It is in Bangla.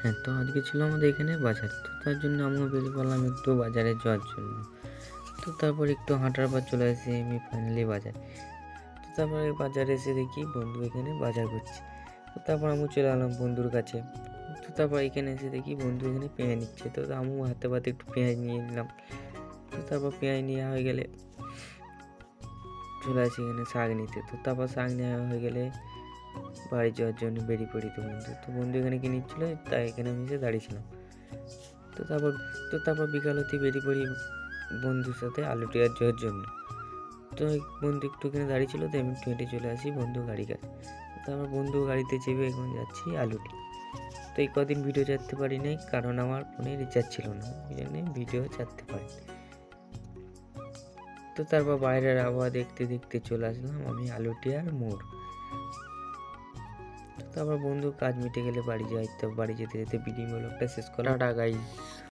হ্যাঁ, তো আজকে ছিল আমাদের এখানে বাজার। তো তার জন্য আমিও বেরিয়ে পড়লাম একটু বাজারে যাওয়ার জন্য। তো তারপর একটু হাঁটার পর চলে আসি আমি ফাইনালি বাজার। তো তারপরে বাজারে এসে দেখি বন্ধু এখানে বাজার করছে। তো তারপর আমিও চলে এলাম বন্ধুর কাছে। তো তারপর এখানে এসে দেখি বন্ধু এখানে পেঁয়াজ নিচ্ছে। তো আমিও হাতে পাতে একটু পেঁয়াজ নিয়ে নিলাম। তো তারপর পেঁয়াজ নেওয়া হয়ে গেলে চলে আসি এখানে শাক নিতে। তো তারপর শাক নেওয়া হয়ে গেলে বাড়ি যাওয়ার জন্য বেরিয়ে পড়ি। তো বন্ধু এখানে কি নিচ্ছিলো তাই এখানে আমি এসে দাঁড়িয়েছিলাম। তো তারপর বিকাল হতে বেরিয়ে পড়ি বন্ধুর সাথে আলু টিয়ার যাওয়ার জন্য। তো বন্ধু একটুখানি দাঁড়িয়ে ছিল, তো আমি একটু হেঁটে চলে আসি বন্ধু গাড়ি কাছে। তারপর বন্ধু গাড়িতে চেপে এখন যাচ্ছি আলুটি। তো এই কদিন ভিডিও ছাড়তে পারি নাই, কারণ আমার ফোনে রিচার্জ ছিল না, ওই জন্যে ভিডিও ছাড়তে পারি। তো তারপর বাইরের আবহাওয়া দেখতে দেখতে চলে আসলাম আমি আলুটিয়ার মোড়। তো তারপর বন্ধু কাজ মিটে গেলে বাড়ি যাই। তো বাড়ি যেতে যেতে ভিডিও ব্লগটা শেষ করা। Tata guys.